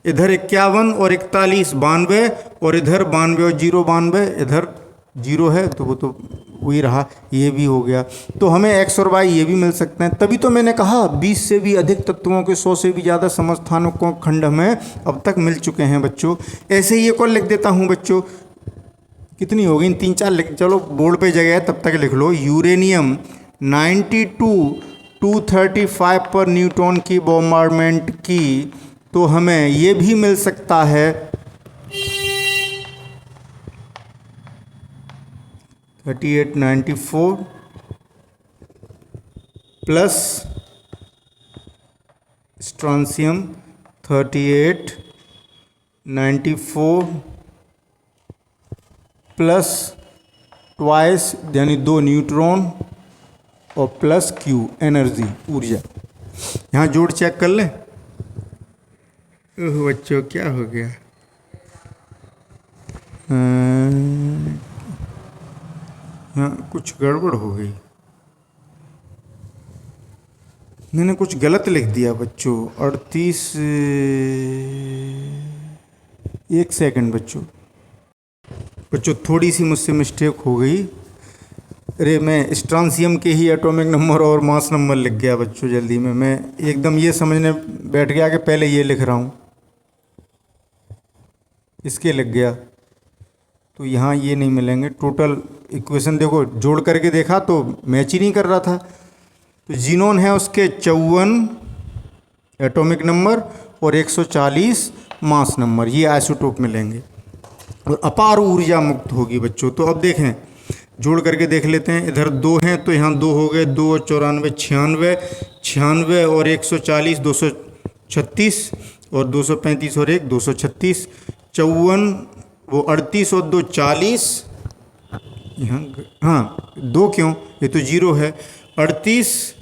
इधर 51 और 41 92 और इधर 92 और 0 92, इधर 0 है तो वो तो वही रहा, ये भी हो गया। तो हमें x और y ये भी मिल सकते हैं। तभी तो मैंने कहा 20 से भी अधिक तत्वों के 100 से भी ज़्यादा समस्थानिकों खंड हमें अब तक मिल चुके हैं बच्चों। ऐसे ही एक और लिख देता हूँ बच्चों, कितनी हो गई, 3-4 लिख, चलो बोर्ड पे जगह है तब तक लिख लो। यूरेनियम 92 235 पर न्यूट्रॉन की बॉम्बार्डमेंट की तो हमें ये भी मिल सकता है 3894 प्लस स्ट्रॉन्सियम 3894 प्लस ट्वाइस यानी 2 न्यूट्रॉन और प्लस Q एनर्जी ऊर्जा। यहाँ जोड़ चेक कर लें। ओह बच्चों क्या हो गया, हाँ कुछ गड़बड़ हो गई, मैंने कुछ गलत लिख दिया बच्चों। 38 एक सेकंड बच्चों थोड़ी सी मुझसे मिस्टेक हो गई। अरे मैं स्ट्रांसियम के ही एटॉमिक नंबर और मास नंबर लिख गया बच्चों जल्दी में। मैं एकदम ये समझने बैठ गया कि पहले ये लिख रहा हूँ, इसके लग गया, तो यहाँ ये नहीं मिलेंगे। टोटल इक्वेशन देखो जोड़ करके देखा तो मैच ही नहीं कर रहा था। तो जीनोन है उसके 54 एटॉमिक नंबर और 140 मास नंबर, ये आइसोटोप मिलेंगे और अपार ऊर्जा मुक्त होगी बच्चों। तो अब देखें जोड़ करके देख लेते हैं। इधर 2 हैं तो यहाँ 2 हो गए, 2 और 94 96, 96 और 140 236 और 235 और 1 236, 54 वो 38 और 2 40, यहाँ हाँ 2 क्यों, ये तो 0 है, 38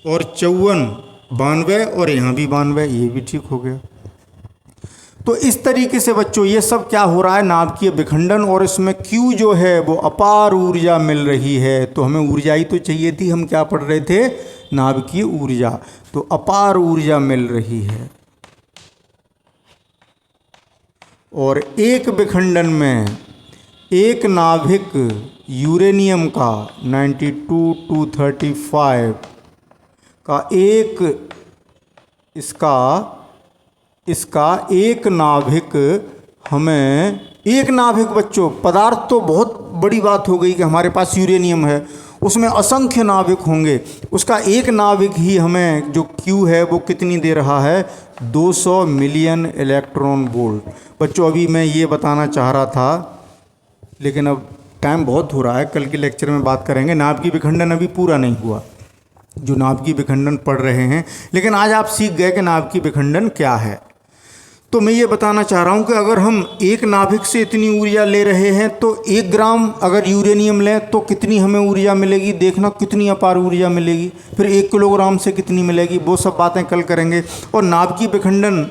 और 54 92 और यहाँ भी 92, ये भी ठीक हो गया। तो इस तरीके से बच्चों ये सब क्या हो रहा है, नाभिकीय विखंडन, और इसमें Q जो है वो अपार ऊर्जा मिल रही है। तो हमें ऊर्जा ही तो चाहिए थी, हम क्या पढ़ रहे थे, नाभिकीय ऊर्जा। तो अपार ऊर्जा मिल रही है और एक विखंडन में एक नाभिक यूरेनियम का 92-235 का इसका एक नाभिक, हमें एक नाभिक बच्चों, पदार्थ तो बहुत बड़ी बात हो गई कि हमारे पास यूरेनियम है, उसमें असंख्य नाभिक होंगे, उसका एक नाभिक ही हमें जो Q है वो कितनी दे रहा है, 200 मिलियन इलेक्ट्रॉन वोल्ट। बच्चों अभी मैं ये बताना चाह रहा था लेकिन अब टाइम बहुत हो रहा है, कल के लेक्चर में बात करेंगे। नाभिकीय विखंडन अभी पूरा नहीं हुआ, जो नाभिकीय विखंडन पढ़ रहे हैं, लेकिन आज आप सीख गए कि नाभिकीय विखंडन क्या है। तो मैं ये बताना चाह रहा हूँ कि अगर हम एक नाभिक से इतनी ऊर्जा ले रहे हैं तो 1 ग्राम अगर यूरेनियम लें तो कितनी हमें ऊर्जा मिलेगी, देखना कितनी अपार ऊर्जा मिलेगी। फिर 1 किलोग्राम से कितनी मिलेगी, वो सब बातें कल करेंगे। और नाभिकीय विखंडन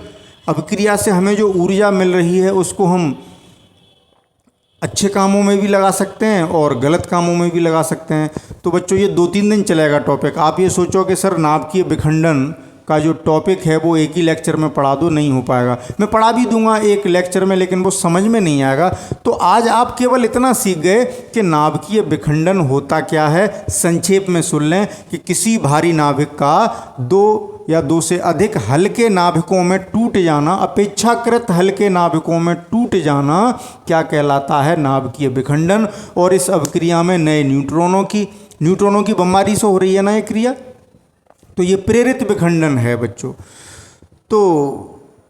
अभिक्रिया से हमें जो ऊर्जा मिल रही है उसको हम अच्छे कामों में भी लगा सकते हैं और गलत कामों में भी लगा सकते हैं। तो बच्चों ये 2-3 दिन चलेगा टॉपिक। आप ये सोचो कि सर नाभिकीय विखंडन का जो टॉपिक है वो एक ही लेक्चर में पढ़ा दो, नहीं हो पाएगा। मैं पढ़ा भी दूंगा एक लेक्चर में लेकिन वो समझ में नहीं आएगा। तो आज आप केवल इतना सीख गए कि नाभिकीय विखंडन होता क्या है। संक्षेप में सुन लें कि किसी भारी नाभिक का 2 या 2 से अधिक हल्के नाभिकों में टूट जाना, अपेक्षाकृत हल्के नाभिकों में टूट जाना क्या कहलाता है, नाभिकीय विखंडन। और इस अभिक्रिया में नए न्यूट्रॉनों की बमबारी से हो रही है ना ये क्रिया, तो ये प्रेरित विखंडन है बच्चों। तो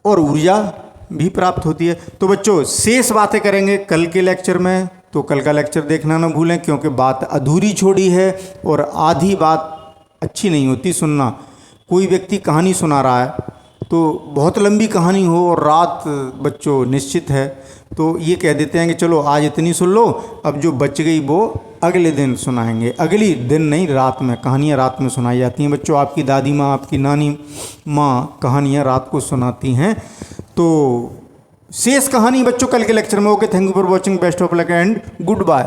और ऊर्जा भी प्राप्त होती है। तो बच्चों शेष बातें करेंगे कल के लेक्चर में, तो कल का लेक्चर देखना ना भूलें क्योंकि बात अधूरी छोड़ी है और आधी बात अच्छी नहीं होती सुनना। कोई व्यक्ति कहानी सुना रहा है तो बहुत लंबी कहानी हो और रात बच्चों निश्चित है तो ये कह देते हैं कि चलो आज इतनी सुन लो, अब जो बच गई वो अगले दिन सुनाएंगे। अगली दिन नहीं, रात में। कहानियाँ रात में सुनाई जाती हैं बच्चों। आपकी दादी माँ, आपकी नानी माँ कहानियाँ रात को सुनाती हैं। तो शेष कहानी बच्चों कल के लेक्चर में। Okay, thank you for watching, best of luck and good bye.